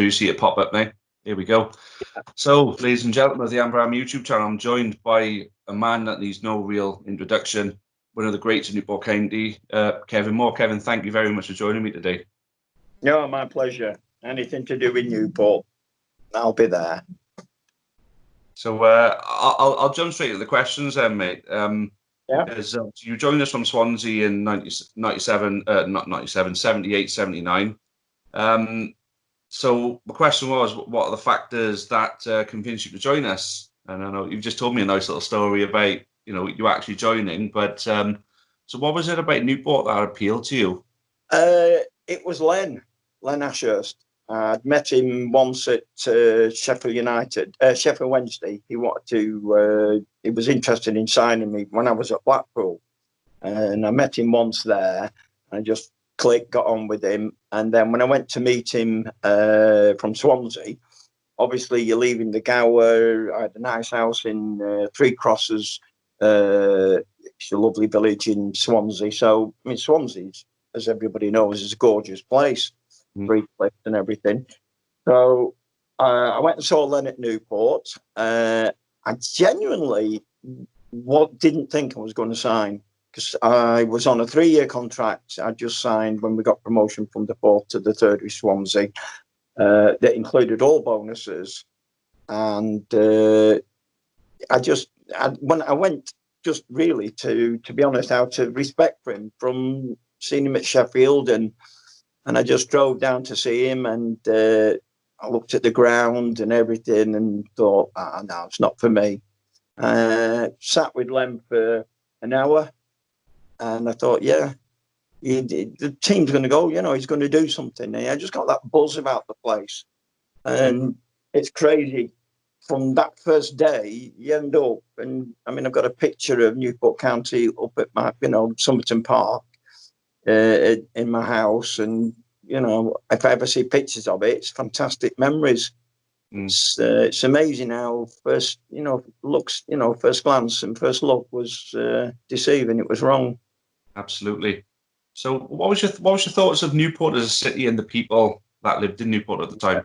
you see it pop up now. Here we go. So, ladies and gentlemen of the Amber Am YouTube channel, I'm joined by a man that needs no real introduction, one of the greats of Newport County, Kevin Moore. Kevin, thank you very much for joining me today. No, my pleasure. Anything to do with Newport, I'll be there. So I'll jump straight to the questions then, mate. Because you joined us from Swansea in 78, 79. So the question was, what are the factors that convinced you to join us? And I know you've just told me a nice little story about, you actually joining, but so what was it about Newport that appealed to you? It was Len Ashurst. I'd met him once at Sheffield Wednesday. He wanted to, he was interested in signing me when I was at Blackpool. And I met him once there. I just clicked, got on with him. And then when I went to meet him from Swansea, obviously you're leaving the Gower. I had a nice house in Three Crosses. It's a lovely village in Swansea. So, I mean, Swansea, as everybody knows, is a gorgeous place. Free cliffs and everything. So I went and saw Len at Newport. I genuinely didn't think I was going to sign, because I was on a 3-year contract. I just signed when we got promotion from the 4th to the 3rd with Swansea. That included all bonuses. And when I went, just really to be honest, out of respect for him, from seeing him at Sheffield, and I just drove down to see him, and I looked at the ground and everything and thought, no, it's not for me. Sat with Len for an hour, and I thought, the team's going to go, he's going to do something. And I just got that buzz about the place. And it's crazy. From that first day, you end up, and I mean, I've got a picture of Newport County up at my, Somerton Park. In my house, and if I ever see pictures of it, it's fantastic memories. It's amazing how first glance and first look was deceiving. It was wrong. Absolutely. So what was your thoughts of Newport as a city and the people that lived in Newport at the time?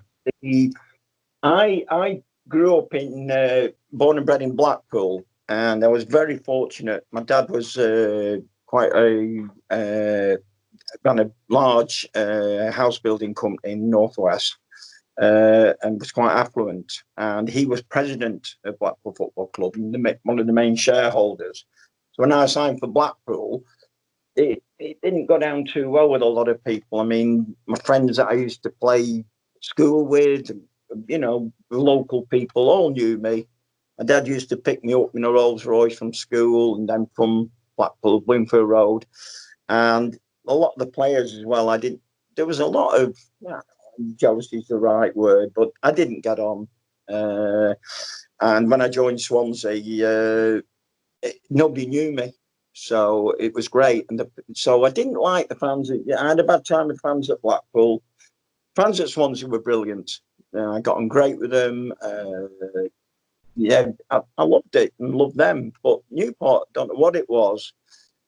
I grew up born and bred in Blackpool, and I was very fortunate. My dad was ran a large house building company in Northwest, and was quite affluent. And he was president of Blackpool Football Club and one of the main shareholders. So when I signed for Blackpool, it didn't go down too well with a lot of people. I mean, my friends that I used to play school with, the local people all knew me. My dad used to pick me up in a Rolls Royce from school, and then from Blackpool, Winfield Road, and a lot of the players as well. There was a lot of, jealousy is the right word, but I didn't get on. And when I joined Swansea, nobody knew me. So it was great. And so I didn't like the fans. I had a bad time with fans at Blackpool. Fans at Swansea were brilliant. I got on great with them. I loved it and loved them. But Newport, don't know what it was.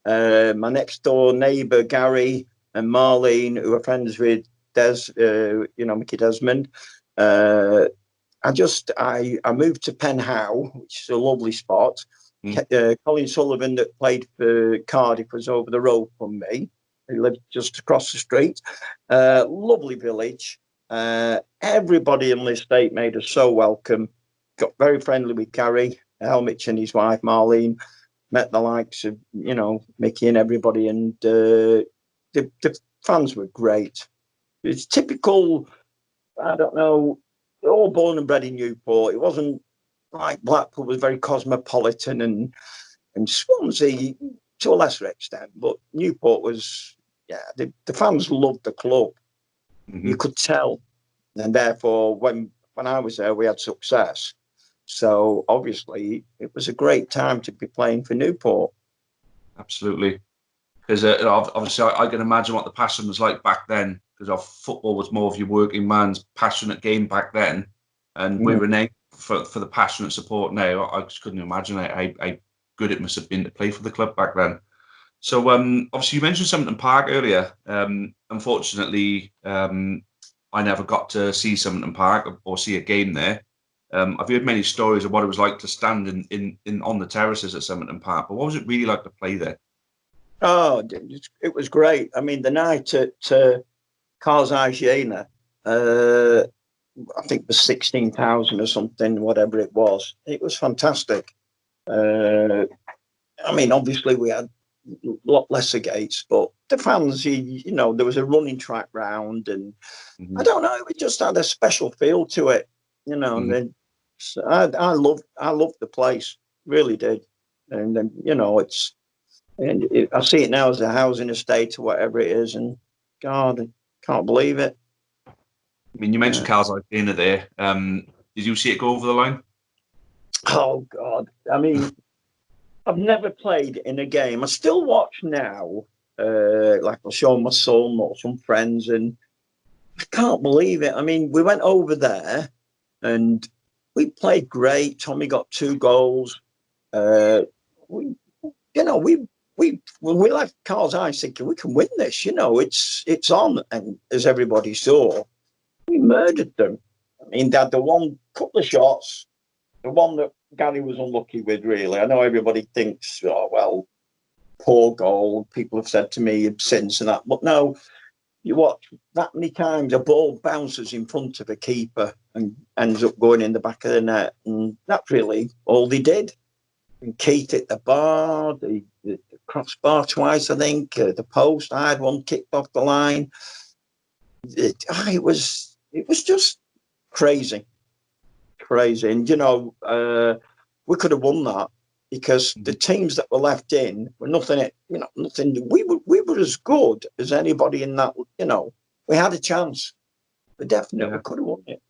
My next door neighbour, Gary and Marlene, who are friends with Mickey Desmond. I moved to Penhow, which is a lovely spot. Colin Sullivan, that played for Cardiff, was over the road from me. He lived just across the street. Lovely village. Everybody in the estate made us so welcome. Got very friendly with Gary Helmich and his wife Marlene. Met the likes of Mickey and everybody, and the fans were great. It's typical. I don't know. They're all born and bred in Newport. It wasn't like Blackpool was very cosmopolitan, and Swansea to a lesser extent, but Newport was. The fans loved the club. You could tell, and therefore when I was there, we had success. So obviously it was a great time to be playing for Newport. Absolutely. Because obviously I can imagine what the passion was like back then, because our football was more of your working man's passionate game back then. And we're renowned for the passionate support now. I just couldn't imagine how good it must have been to play for the club back then. So obviously you mentioned Somerton Park earlier. Unfortunately, I never got to see Somerton Park or see a game there. I've heard many stories of what it was like to stand in on the terraces at Somerton Park. But what was it really like to play there? Oh, it was great. I mean, the night at Carl's Hygiene, I think it was 16,000 or something, whatever it was. It was fantastic. I mean, obviously we had a lot lesser gates, but the fans, there was a running track round, and I don't know, it just had a special feel to it, And then so I loved the place, really did, and then I see it now as a housing estate or whatever it is, and God, I can't believe it. I mean, you mentioned Carl's Arena there. Did you see it go over the line? Oh God! I mean, I've never played in a game. I still watch now. Like I'll show my son or some friends, and I can't believe it. I mean, we went over there, and we played great. Tommy got 2 goals. We, when we left Carl's eyes thinking we can win this. It's on, and as everybody saw, we murdered them. I mean, they had the one couple of shots. The one that Gary was unlucky with, really. I know everybody thinks, oh, well, poor goal. People have said to me since and that. But no, you watch that many times a ball bounces in front of a keeper and ends up going in the back of the net. And that's really all they did. And Keith hit the bar, the crossbar twice, I think, the post. I had one kicked off the line. It was just crazy. And we could have won that because the teams that were left in were nothing. We were as good as anybody in that. We had a chance. We definitely could have won it.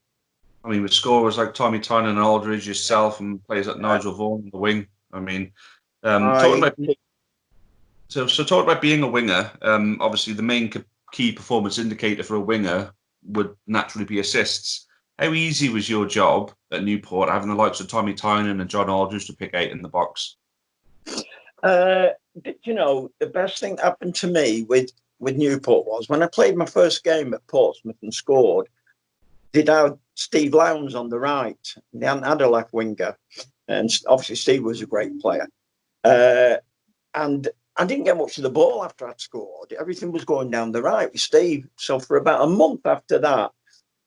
I mean, with scorers like Tommy Tynan and Aldridge, yourself, and players like Nigel Vaughan on the wing. I mean, talking about being a winger. Obviously, the main key performance indicator for a winger would naturally be assists. How easy was your job at Newport, having the likes of Tommy Tynan and John Aldridge to pick 8 in the box? The best thing that happened to me with Newport was when I played my first game at Portsmouth and scored. Did have Steve Lowndes on the right. They hadn't had a left winger, and obviously Steve was a great player. And I didn't get much of the ball after I'd scored. Everything was going down the right with Steve. So for about a month after that,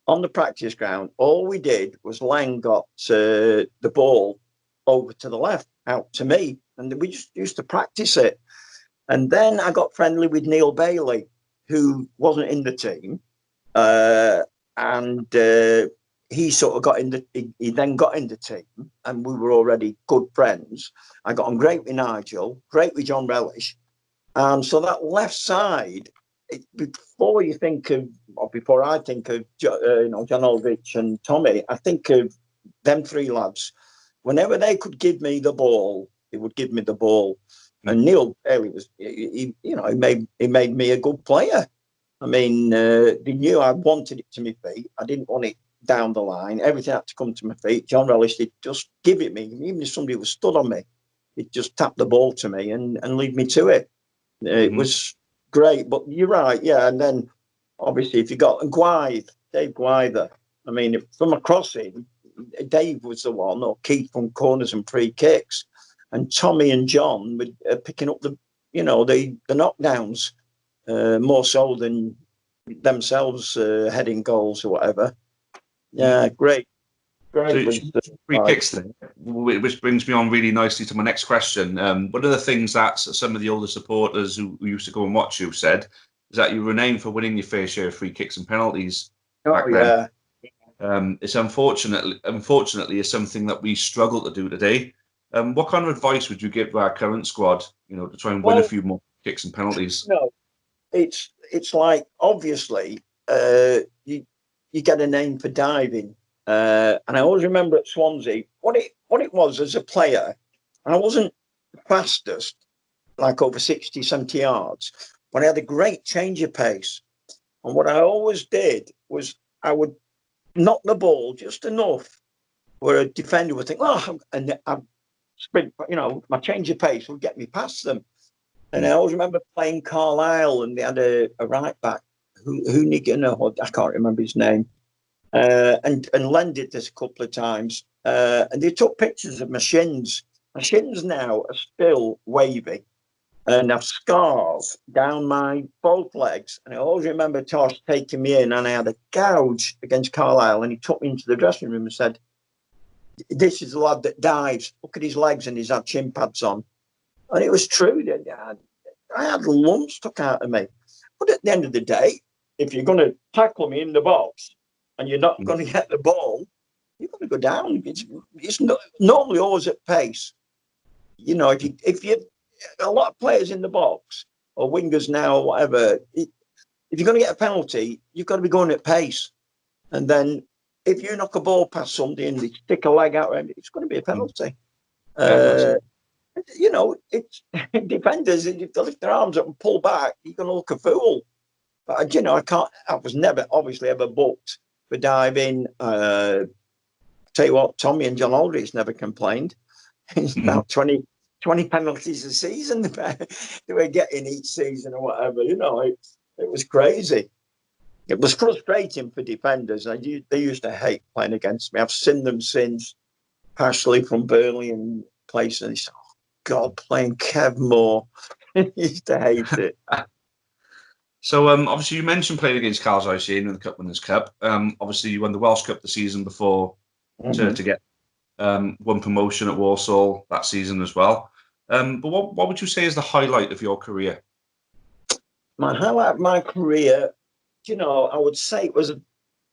on the practice ground, all we did was Lang got the ball over to the left, out to me, and we just used to practice it. And then I got friendly with Neil Bailey, who wasn't in the team, and he sort of got in he then got in the team, and we were already good friends. I got on great with Nigel, great with John Relish, so that left side. Before I think of John Aldrich and Tommy, I think of them 3 lads. Whenever they could give me the ball, they would give me the ball. And Neil Bailey was, he made me a good player. I mean, they knew I wanted it to my feet. I didn't want it down the line. Everything had to come to my feet. John Relish did just give it me. Even if somebody was stood on me, he'd just tap the ball to me and lead me to it. It was great, but you're right, yeah. And then obviously, if you got Dave Gwyther, I mean, from a crossing, Dave was the one, or Keith from corners and free kicks, and Tommy and John were picking up the knockdowns more so than themselves heading goals or whatever. Yeah, great. So free kicks there, which brings me on really nicely to my next question. One of the things that some of the older supporters who used to go and watch you said is that you were named for winning your fair share of free kicks and penalties back then. It's unfortunately is something that we struggle to do today. What kind of advice would you give to our current squad, to try and win a few more kicks and penalties? No, it's like obviously you get a name for diving. And I always remember at Swansea, what it was as a player, I wasn't the fastest, like over 60, 70 yards, but I had a great change of pace. And what I always did was I would knock the ball just enough where a defender would think, and I'd sprint, my change of pace would get me past them. And I always remember playing Carlisle, and they had a right back Hoonigan, or I can't remember his name, and Len did this a couple of times, and they took pictures of my shins. My shins now are still wavy, and I've scars down my both legs. And I always remember Tosh taking me in, and I had a gouge against Carlisle, and he took me into the dressing room and said, "This is the lad that dives. Look at his legs, and he's had shin pads on." And it was true. That I had lumps stuck out of me. But at the end of the day, if you're going to tackle me in the box and you're not going to get the ball, you're going to go down. It's not, normally always at pace. You know, if you a lot of players in the box or wingers now or whatever, if you're going to get a penalty, you've got to be going at pace. And then if you knock a ball past somebody and they stick a leg out, it's going to be a penalty. You know, it's defenders, if they lift their arms up and pull back, you're going to look a fool. But, you know, I was never, obviously, ever booked for diving. Tell you what, Tommy and John Aldridge never complained. It's about 20 penalties a season they were getting each season or whatever. You know, it was crazy. It was frustrating for defenders. They used to hate playing against me. I've seen them since, partially from Burnley and places. God, playing Kev Moore. He used to hate it. So, obviously, you mentioned playing against Carl Fogarty in the Cup Winners' Cup. Obviously, you won the Welsh Cup the season before to get one promotion at Walsall that season as well. But what would you say is the highlight of your career? My highlight of my career, you know, I would say it was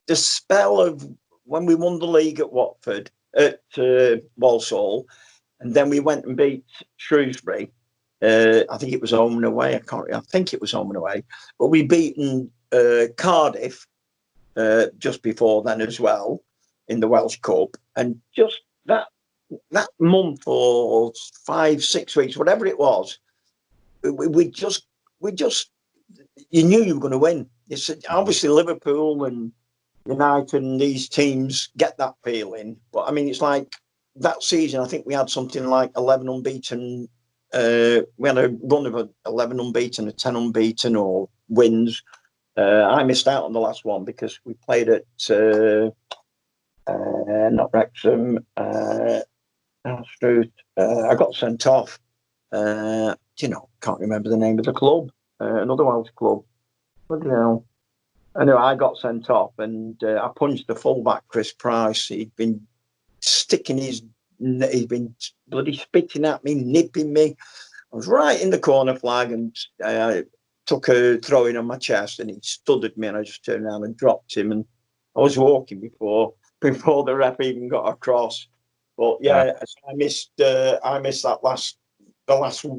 the spell of when we won the league at Watford, at Walsall. And then we went and beat Shrewsbury. I think it was home and away. I think it was home and away. But we beaten Cardiff just before then as well in the Welsh Cup. And just that month or 5-6 weeks, whatever it was, we just you knew you were going to win. It's obviously Liverpool and United and these teams get that feeling. But I mean, it's like, that season, I think we had something like 11 unbeaten. We had a run of 11 unbeaten, 10 unbeaten or wins. I missed out on the last one because we played at not Wrexham, Struth. I got sent off. You know, can't remember the name of the club. Another Welsh club. What do you know? Anyway, I got sent off, and I punched the fullback, Chris Price. He'd been he's been bloody spitting at me, nipping me. I was right in the corner flag, and I took a throw in on my chest, and he stood at me, and I just turned around and dropped him. And I was walking before the ref even got across. But yeah, I missed that last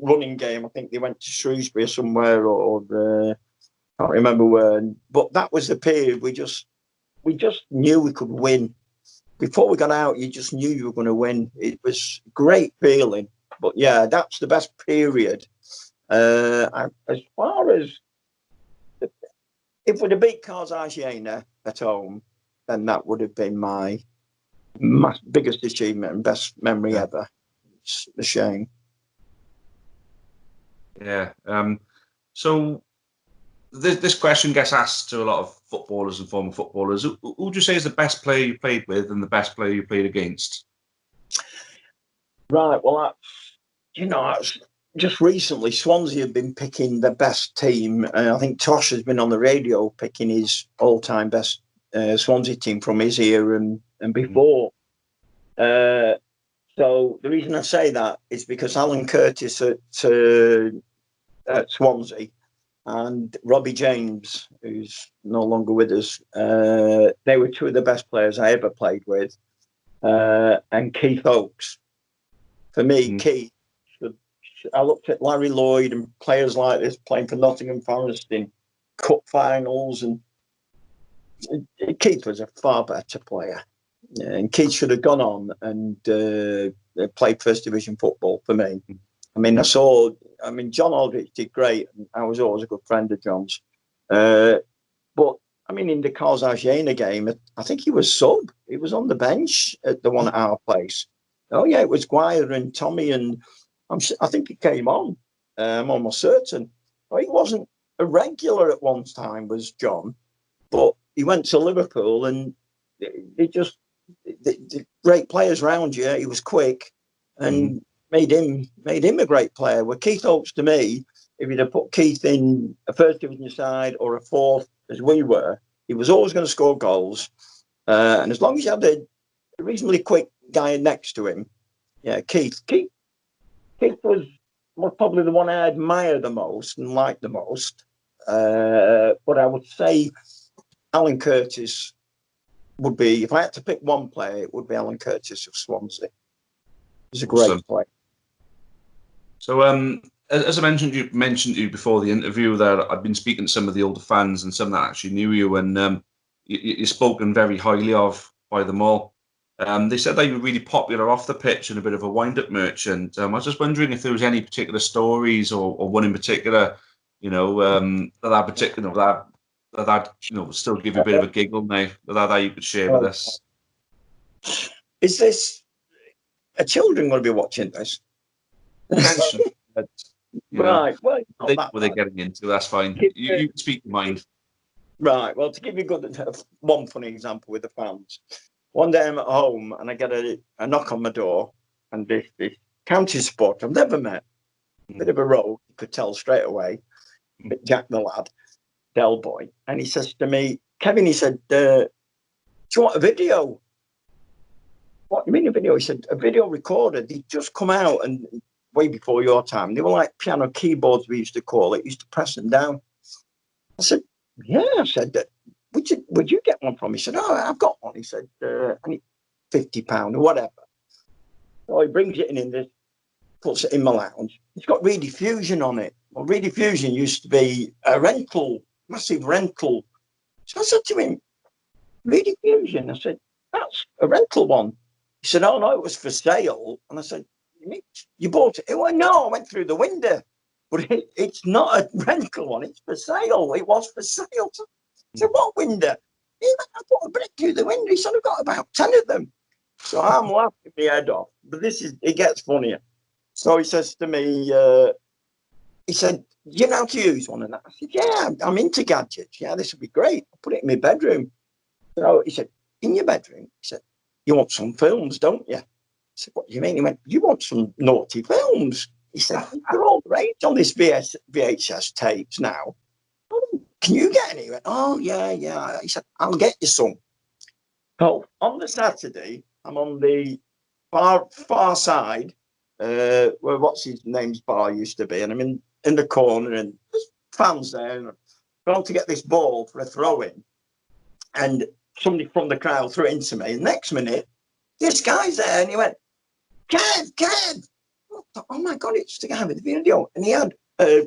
running game. I think they went to Shrewsbury or somewhere, or can't remember where. But that was the period we just knew we could win. Before we got out, you just knew you were going to win. It was a great feeling. But yeah, that's the best period. As far as if we'd have beat Cartagena at home, then that would have been my biggest achievement and best memory ever. It's a shame. Yeah. So this question gets asked to a lot of footballers and former footballers. Who would you say is the best player you played with and the best player you played against? Right. Well, just recently, Swansea have been picking the best team. I think Tosh has been on the radio picking his all-time best Swansea team from his era and before. So the reason I say that is because Alan Curtis at Swansea and Robbie James, who's no longer with us, they were two of the best players I ever played with. And Keith Oakes. For me, Keith, I looked at Larry Lloyd and players like this playing for Nottingham Forest in cup finals, and Keith was a far better player. And Keith should have gone on and played first division football for me. I mean, John Aldrich did great. I was always a good friend of John's. But, I mean, in the Cartagena game, I think he was sub. He was on the bench at the one at our place. Oh, yeah, it was Guire and Tommy, and I think he came on. I'm almost certain. Oh, he wasn't a regular at one time was John, but he went to Liverpool and he just the great players around you. He was quick and made him a great player. Where Keith Oakes, to me, if you'd have put Keith in a first division side or a fourth, as we were, he was always going to score goals. And as long as you had a reasonably quick guy next to him, yeah, Keith was probably the one I admire the most and like the most. But I would say Alan Curtis would be, if I had to pick one player, it would be Alan Curtis of Swansea. He's a great player. So, as I mentioned to you before the interview, that I'd been speaking to some of the older fans and some that actually knew you, and you're spoken very highly of by them all. They said that you were really popular off the pitch and a bit of a wind-up merchant. I was just wondering if there was any particular stories or one in particular, that still give you a bit of a giggle now, that you could share with us. Is this a children going to be watching this? Right. Well, what they're getting into. That's fine. You speak your mind. Right. Well, to give you one funny example with the fans. One day I'm at home and I get a knock on my door, and this county spot I've never met, bit of a rogue, you could tell straight away, Jack the lad, Del boy, and he says to me, Kevin, he said, do you want a video? What do you mean a video? He said, a video recorder. They'd just come out, and way before your time, they were like piano keyboards, we used to call it. Used to press them down. I said, yeah. I said, would you get one from me? He said, oh, I've got one. He said, I need £50 or whatever. So he brings it in this, puts it in my lounge. It's got rediffusion on it. Well, rediffusion used to be a massive rental. So I said to him, rediffusion? I said, that's a rental one. He said, oh, no, it was for sale. And I said, you bought it? He went, no, I went through the window. But it's not a rental one. It's for sale. It was for sale. I said, what window? He went, I put a brick through the window. He said, I've got about 10 of them. So I'm laughing my head off. But it gets funnier. So he says to me, he said, do you know how to use one? And I said, yeah, I'm into gadgets. Yeah, this would be great. I'll put it in my bedroom. So he said, in your bedroom? He said, you want some films, don't you? I said, what do you mean? He went, you want some naughty films? He said, they're all rage on this VHS tapes now. Can you get any? He went, oh, yeah. He said, I'll get you some. So on the Saturday, I'm on the far side, where what's his name's bar used to be, and I'm in the corner, and there's fans there, and I'm trying to get this ball for a throw-in, and somebody from the crowd threw it into me. And next minute, this guy's there, and he went, Kev! Oh my God, it's the guy with the video. And he had a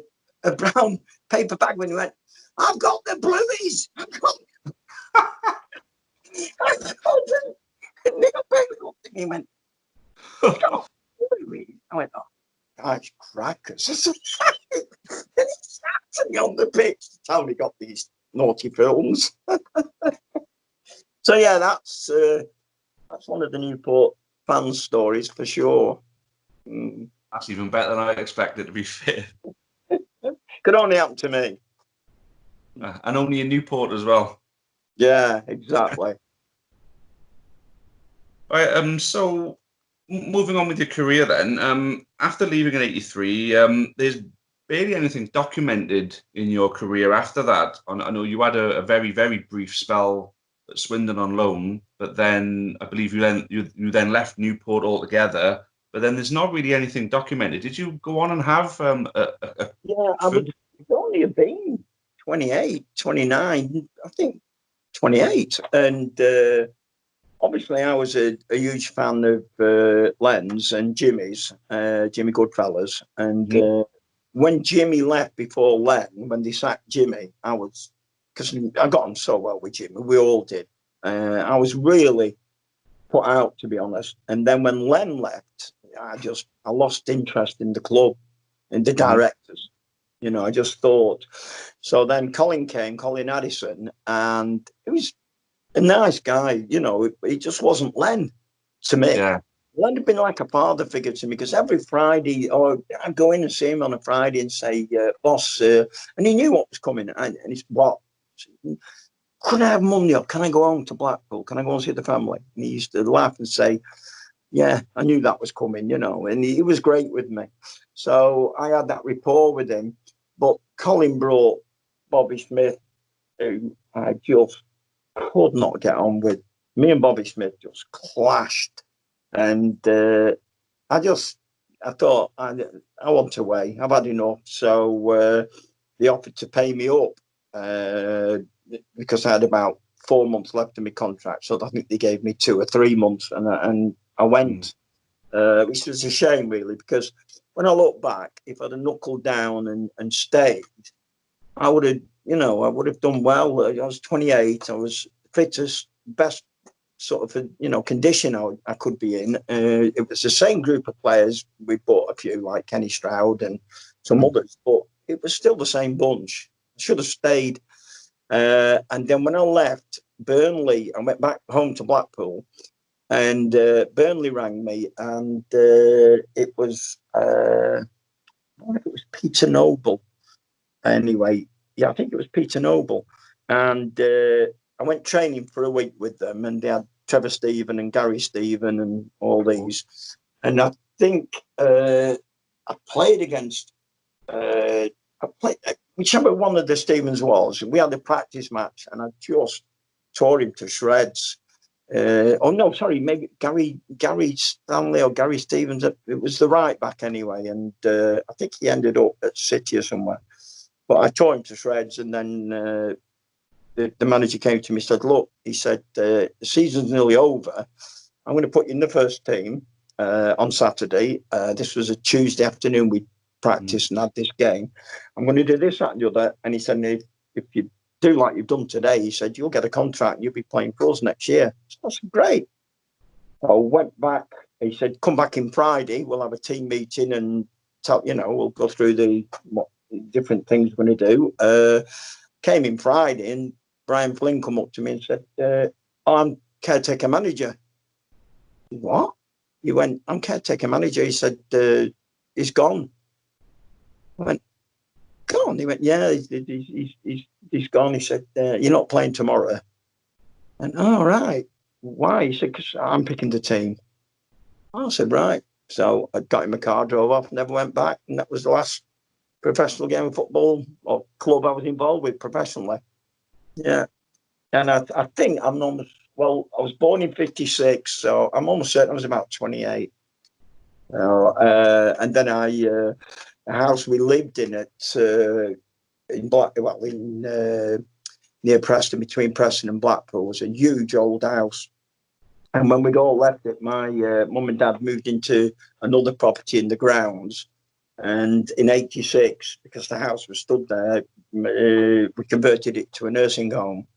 brown paper bag when he went, I've got the blueies. I've got them. And Neil Bailey looked at me and went, I've got blueies. I went, oh, guys, crackers. Then he sat to me on the pitch to tell me he got these naughty films. So yeah, that's one of the Newport fans' stories for sure. That's even better than I expected, to be fair. Could only happen to me. And only in Newport as well. Yeah, exactly. Right, so moving on with your career then, after leaving in '83, there's barely anything documented in your career after that. I know you had a very, very brief spell at Swindon on loan, but then I believe you then left Newport altogether. But then there's not really anything documented. Did you go on and have Yeah, I would only have been 28, 29, I think 28. And obviously I was a huge fan of Len's and Jimmy's, Jimmy Goodfellas. And when Jimmy left before Len, when they sacked Jimmy, because I got on so well with Jimmy, we all did. I was really put out, to be honest. And then when Len left, I lost interest in the club, in the directors. I just thought. So then Colin Addison, and he was a nice guy. He just wasn't Len to me. Yeah. Well, I'd have been like a father figure to me because every Friday, or I'd go in and see him on a Friday and say, boss, and he knew what was coming. And he's, what? Could I have money or can I go home to Blackpool? Can I go and see the family? And he used to laugh and say, yeah, I knew that was coming, you know, and he was great with me. So I had that rapport with him. But Colin brought Bobby Smith, who I just could not get on with. Me and Bobby Smith just clashed. And I thought, I want away. I've had enough. So they offered to pay me up because I had about 4 months left in my contract. So I think they gave me 2 or 3 months, and I went, which was a shame, really, because when I look back, if I'd have knuckled down and stayed, I would have, I would have done well. I was 28. I was fittest, best sort of, condition I could be in. It was the same group of players. We bought a few, like Kenny Stroud and some others, but it was still the same bunch. I should have stayed. And then when I left Burnley, I went back home to Blackpool, and Burnley rang me, and it was, I wonder if it was Peter Noble. Anyway, yeah, I think it was Peter Noble. And I went training for a week with them, and they had Trevor Stephen and Gary Stephen and all these. And I think I played against, whichever one of the Stevens was. We had a practice match, and I just tore him to shreds. Maybe Gary Stanley or Gary Stevens. It was the right back anyway, and I think he ended up at City or somewhere. But I tore him to shreds, and then the manager came to me and said, look, he said, the season's nearly over. I'm going to put you in the first team on Saturday. This was a Tuesday afternoon. We practiced and had this game. I'm going to do this, that, and the other. And he said, if you do like you've done today, he said, you'll get a contract and you'll be playing for us next year. So I said, great. I went back. He said, come back in Friday. We'll have a team meeting and we'll go through what different things we're going to do. Came in Friday, and Brian Flynn come up to me and said, I'm caretaker manager. What? He went, I'm caretaker manager. He said, he's gone. I went, gone? He went, yeah, he's gone. He said, you're not playing tomorrow. And, oh, right. Why? He said, because I'm picking the team. I said, right. So I got in my car, drove off, never went back. And that was the last professional game of football or club I was involved with professionally. Yeah. And I think I'm almost, well, I was born in 56, so I'm almost certain I was about 28. And then the house we lived in near Preston, between Preston and Blackpool, was a huge old house. And when we'd all left it, my mum and dad moved into another property in the grounds. And in 86, because the house was stood there, we converted it to a nursing home.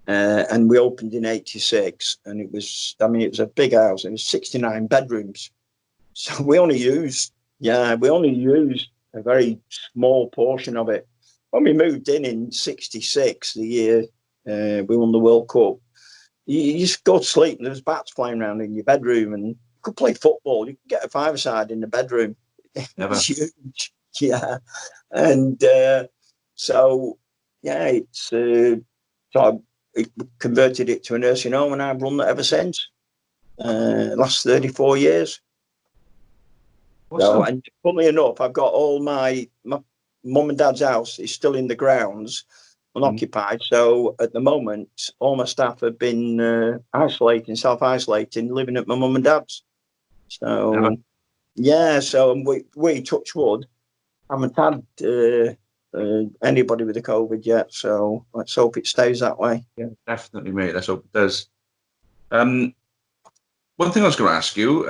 And we opened in 86. And it was a big house. It was 69 bedrooms. So we only used a very small portion of it. When we moved in 66, the year we won the World Cup, you just go to sleep and there was bats flying around in your bedroom, and you could play football. You could get a five-a-side in the bedroom. It was huge. Yeah. And so I converted it to a nursing home, and I've run that ever since. Last 34 years. So, and funnily enough, I've got all my mum and dad's house is still in the grounds, unoccupied. So at the moment, all my staff have been self-isolating, living at my mum and dad's. So so we touch wood, haven't had anybody with the COVID yet. So let's hope it stays that way. Yeah, definitely, mate. Let's hope it does. One thing I was going to ask you,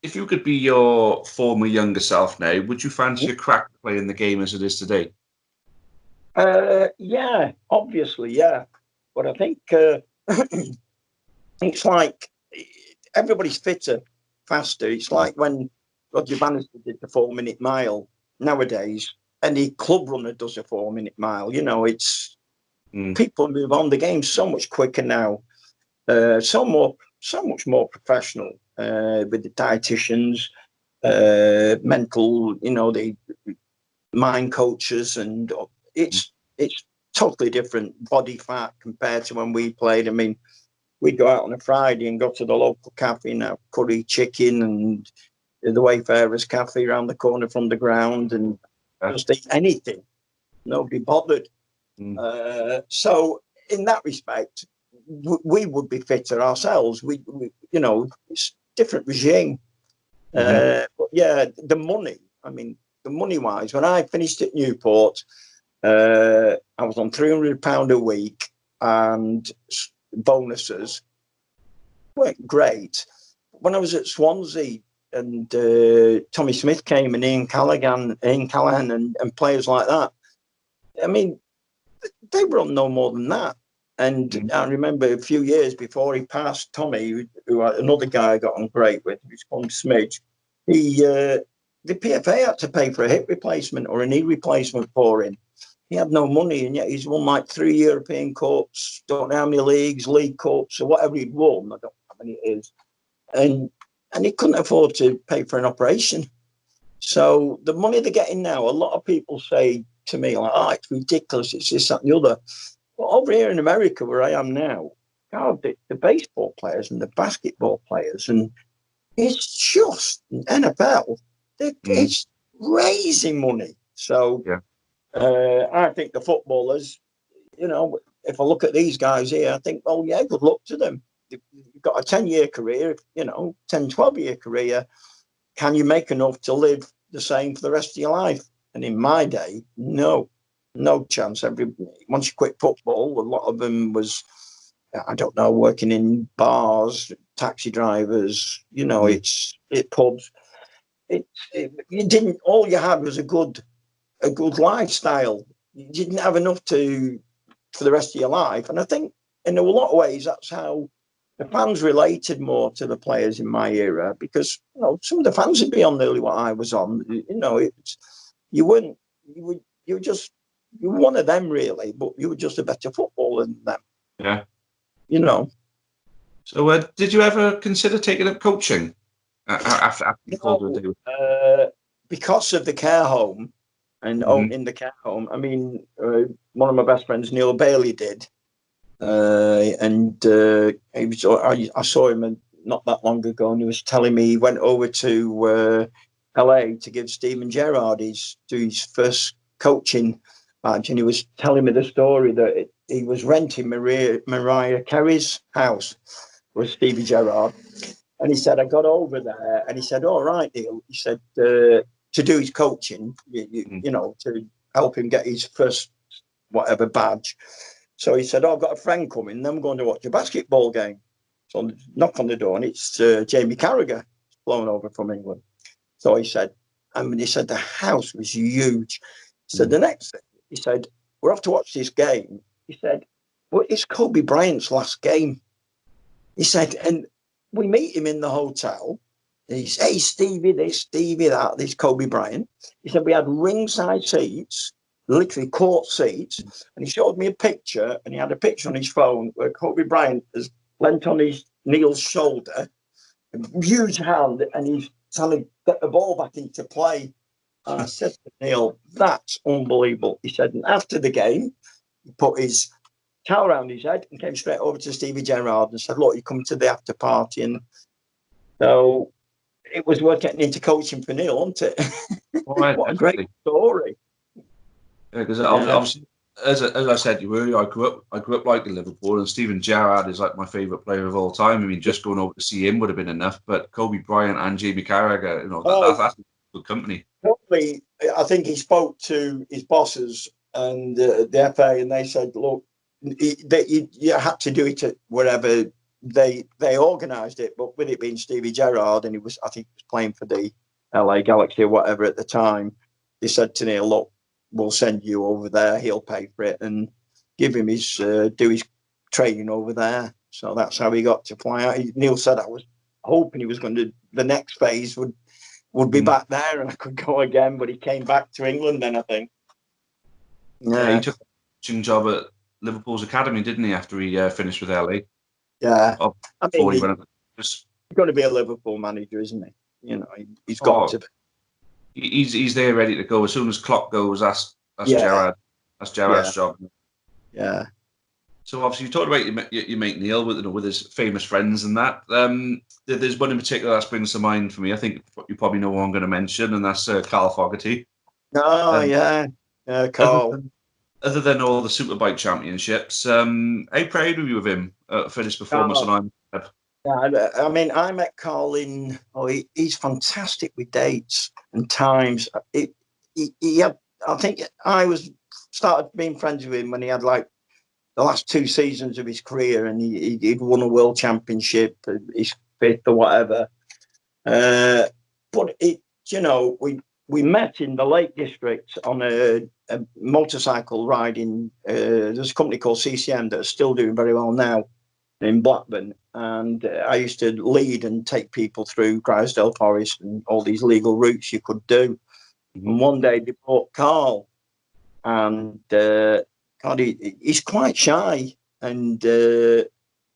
if you could be your former younger self now, would you fancy a crack playing the game as it is today? Yeah, obviously, yeah. But I think it's like everybody's fitter, faster. It's like when Roger Bannister did the 4-minute mile. Nowadays, any club runner does a 4-minute mile. It's people move on. The game's so much quicker now, so much more professional. with the dietitians, mental, the mind coaches, and it's totally different body fat compared to when we played. I mean, we'd go out on a Friday and go to the local cafe and have curry chicken and the Wayfarers Cafe around the corner from the ground, and just eat anything. Nobody bothered. So in that respect, we would be fitter ourselves. We it's different regime. But yeah, the money. I mean, the money wise, when I finished at Newport, I was on £300 a week, and bonuses weren't great. When I was at Swansea, and Tommy Smith came, and Ian Callaghan, and players like that, I mean, they were on no more than that. And I remember a few years before he passed, Tommy, who another guy I got on great with, who's called Smidge, the PFA had to pay for a hip replacement or a knee replacement for him. He had no money, and yet he's won like 3 European Cups, don't know how many leagues, League Cups, or whatever he'd won. I don't know how many it is. And he couldn't afford to pay for an operation. So the money they're getting now, a lot of people say to me, like, oh, it's ridiculous, it's this, that, and the other. But over here in America, where I am now, God, the baseball players and the basketball players, and it's just NFL, it's raising money. So I think the footballers, if I look at these guys here, I think, well, yeah, good luck to them. You've got a 10-year career, 10, 12-year career. Can you make enough to live the same for the rest of your life? And in my day, no chance. Once you quit football, a lot of them was, I don't know, working in bars, taxi drivers, it's pubs. You didn't, all you had was a good lifestyle. You didn't have enough for the rest of your life. And I think in a lot of ways, that's how the fans related more to the players in my era, because some of the fans would be on nearly what I was on. You were one of them really, but you were just a better footballer than them. Yeah. So did you ever consider taking up coaching after you called it? Because of the care home and owning the care home, I mean, one of my best friends, Neil Bailey, did. I saw him not that long ago, and he was telling me he went over to LA to give Steven Gerrard his first coaching badge, and he was telling me the story that he was renting Mariah Carey's house with Stevie Gerrard, and he said, I got over there, and he said, all right, Neil, he said, to do his coaching, to help him get his first whatever badge. So he said, I've got a friend coming, and I'm going to watch a basketball game. So I knock on the door, and it's Jamie Carragher, flown over from England. So he said, the house was huge. So the next thing, he said, we're off to watch this game. He said, well, it's Kobe Bryant's last game. He said, and we meet him in the hotel. He said, hey, Stevie this, Stevie that, this Kobe Bryant. He said, we had ringside seats, literally court seats, and he showed me a picture, and he had a picture on his phone where Kobe Bryant has leant on Neil's shoulder, a huge hand, and he's trying to get the ball back into play. And I said to Neil, that's unbelievable. He said, and after the game, he put his towel around his head and came straight over to Stevie Gerrard and said, look, you come to the after party. And so it was worth getting into coaching for Neil, wasn't it? What a great story. Yeah, because obviously, as I said to you earlier, I grew up liking Liverpool, and Steven Gerrard is like my favourite player of all time. I mean, just going over to see him would have been enough, but Kobe Bryant and Jamie Carragher, that's good company. Probably, I think he spoke to his bosses and the FA, and they said, look, you had to do it at wherever they organised it, but with it being Stevie Gerrard, and I think he was playing for the LA Galaxy or whatever at the time, they said to Neil, look, we'll send you over there, he'll pay for it, and give him his do his training over there. So that's how he got to fly out. Neil said, I was hoping he was going to, the next phase would be back there and I could go again, but he came back to England then, I think. Yeah, he took a coaching job at Liverpool's academy, didn't he, after he finished with LA? Yeah. Before he went up. going to be a Liverpool manager, isn't he? You know, he's got Oh, to be. he's there ready to go as soon as clock goes. That's Yeah, Gerrard. That's Gerrard's job. yeah. So obviously you talked about your mate Neil with his famous friends and that. There's one in particular that springs to mind for me. I think you probably know who I'm going to mention, and that's Carl Fogarty. Oh, yeah, Other Carl. than, other than all the Superbike championships, how proud were you of him for his performance Oh, on yeah, I mean, I met Carl in. Oh, he's fantastic with dates and times. He had. I think I started being friends with him when he had like the last 2 seasons of his career, and he'd won a world championship, his fifth or whatever. But we met in the Lake District on a motorcycle riding. There's a company called CCM that are still doing very well now in Blackburn, and I used to lead and take people through Drysdale Forest and all these legal routes you could do. And one day they brought Carl, and God, he's quite shy. And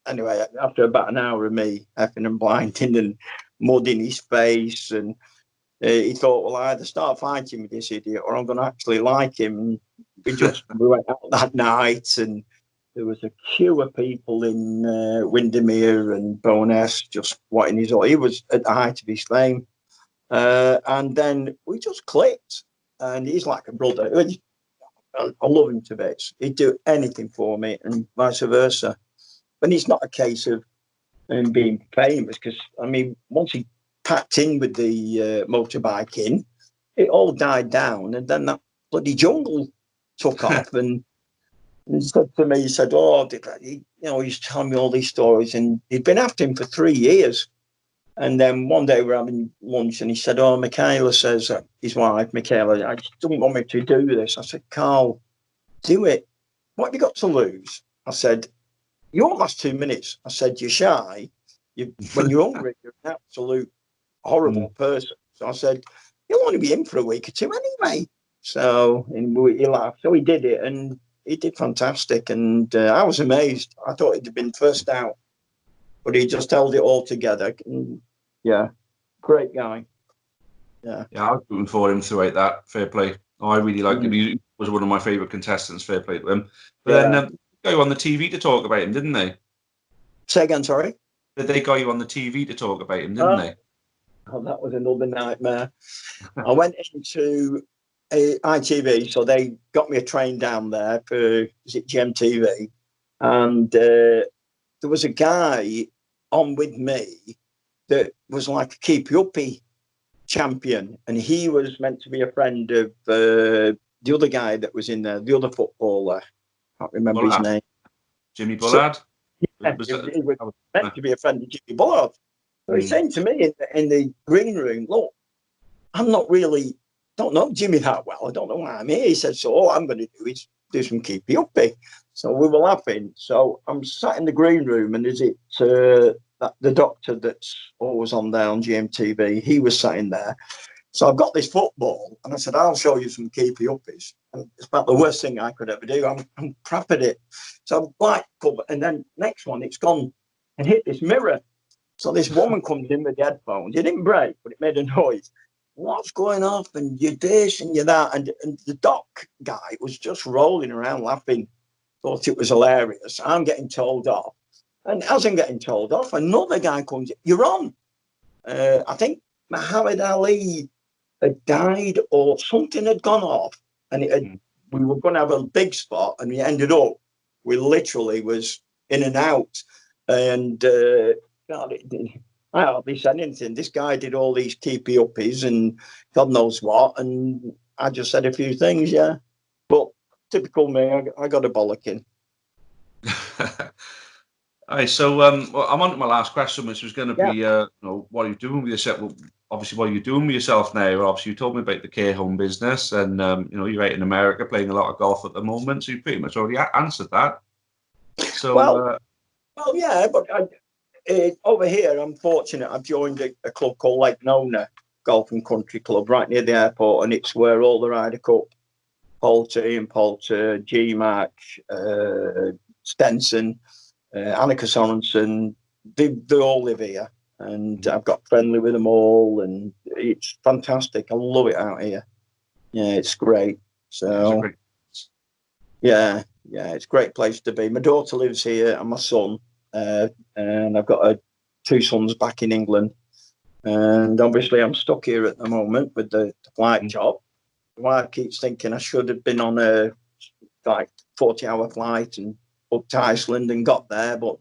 anyway, after about an hour of me effing and blinding and mud in his face, and he thought, well, I either start fighting with this idiot or I'm going to actually like him. And we went out that night, and there was a queue of people in Windermere and Bowness just wanting his oil. He was at the height of his fame. And then we just clicked, and he's like a brother. I love him to bits. He'd do anything for me, and vice versa. But it's not a case of him being famous, because, I mean, once he packed in with the motorbiking, it all died down, and then that bloody jungle took off. And said to me, he said, "Oh, he's telling me all these stories," and he'd been after him for 3 years. And then one day we're having lunch, and he said, "Oh, Michaela says, his wife, Michaela, I just don't want me to do this." I said, "Carl, do it. What have you got to lose?" I said, "You won't last 2 minutes." I said, "You're shy. When you're hungry, you're an absolute horrible person." So I said, "You'll only be in for a week or two anyway." So he laughed. So he did it, and he did fantastic. And I was amazed. I thought he'd have been first out, but he just held it all together. And, yeah, great guy. Yeah. Yeah, I was rooting for him throughout that. Fair play. Oh, I really liked him. He was one of my favourite contestants. Fair play to him. But then they got you on the TV to talk about him, didn't they? Say again, sorry? They got you on the TV to talk about him, didn't they? Oh, that was another nightmare. I went into ITV, so they got me a train down there for, is it GMTV? And there was a guy on with me that was like a keepy-uppy champion, and he was meant to be a friend of the other guy that was in there, the other footballer. I can't remember his name. Jimmy Bullard? So, yeah, he was meant to be a friend of Jimmy Bullard. So he's saying to me in the green room, "Look, I'm not really, don't know Jimmy that well. I don't know why I'm here." He said, "So all I'm going to do is do some keepy uppy." So we were laughing. So I'm sat in the green room, and is it the doctor that's always on there on GMTV? He was sat in there. So I've got this football, and I said, "I'll show you some keepy uppies." And it's about the worst thing I could ever do. I'm crap at it. So I'm like, and then next one, it's gone and hit this mirror. So this woman comes in with the headphones. It didn't break, but it made a noise. "What's going off? And you're this and you're that." And the doc guy was just rolling around laughing, thought it was hilarious. I'm getting told off. And as I'm getting told off, another guy comes in. "You're on." I think Muhammad Ali had died or something had gone off. And we were going to have a big spot, and we ended up, we literally was in and out. And God, I hardly said anything. This guy did all these keepy uppies and God knows what, and I just said a few things, yeah. But typical me, I got a bollocking. All right, so well, I'm on to my last question, which was going to be, what are you doing with yourself? Well, obviously, what are you doing with yourself now? Obviously, you told me about the care home business, and you're out in America playing a lot of golf at the moment, so you pretty much already answered that. So, well, yeah, but over here, I'm fortunate. I've joined a club called Lake Nona Golf and Country Club right near the airport, and it's where all the Ryder Cup, Ian Poulter, G-Mac, Stenson, Annika Sorensen, they all live here. and I've got friendly with them all, and it's fantastic. I love it out here. Yeah, it's great. So, yeah, it's a great place to be. My daughter lives here, and my son, and I've got two sons back in England. And obviously, I'm stuck here at the moment with the flight job. My wife keeps thinking I should have been on a 40-hour flight and up to Iceland and got there, but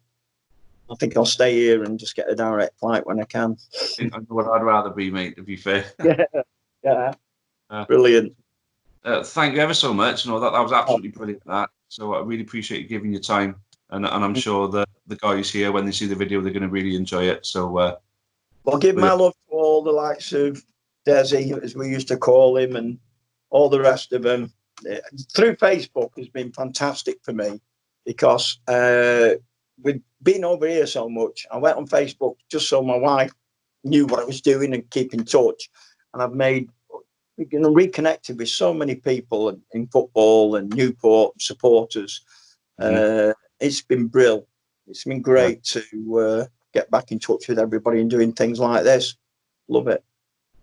I think I'll stay here and just get a direct flight when I can. I know what I'd rather be, mate, to be fair. Yeah. Brilliant. Thank you ever so much. That was absolutely brilliant, that. So I really appreciate you giving your time. And I'm sure the guys here, when they see the video, they're going to really enjoy it. So, well, give my love to all the likes of Desi, as we used to call him, and all the rest of them. Through Facebook has been fantastic for me, because we've been over here so much. I went on Facebook just so my wife knew what I was doing and keep in touch. And I've reconnected with so many people in football and Newport supporters. It's been brilliant. It's been great to get back in touch with everybody and doing things like this. Love it.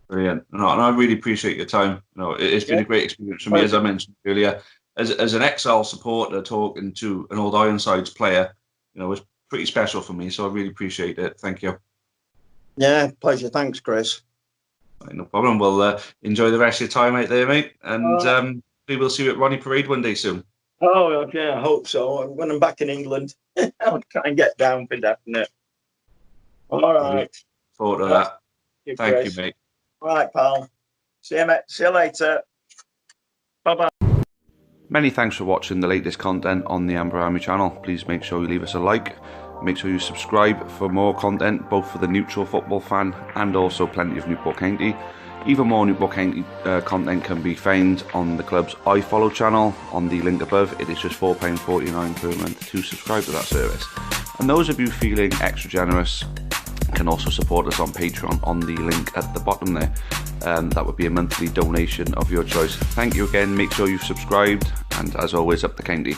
Brilliant. And I really appreciate your time. It's been a great experience for me, as I mentioned earlier. As an XL supporter, talking to an old Ironsides player, was pretty special for me. So I really appreciate it. Thank you. Yeah, pleasure. Thanks, Chris. No problem. Well, enjoy the rest of your time out there, mate. And we will see you at Ronnie Parade one day soon. Oh, yeah, I hope so. When I'm back in England, I'll try and get down for definite. All right. Forward to that. Thank you, mate. All right, pal. See you, mate. See you later. Bye-bye. Many thanks for watching the latest content on the Amber Army channel. Please make sure you leave us a like. Make sure you subscribe for more content, both for the neutral football fan and also plenty of Newport County. Even more Newport County content can be found on the club's iFollow channel on the link above. It is just £4.49 per month to subscribe to that service. And those of you feeling extra generous can also support us on Patreon on the link at the bottom there. That would be a monthly donation of your choice. Thank you again. Make sure you've subscribed, and as always, up the county.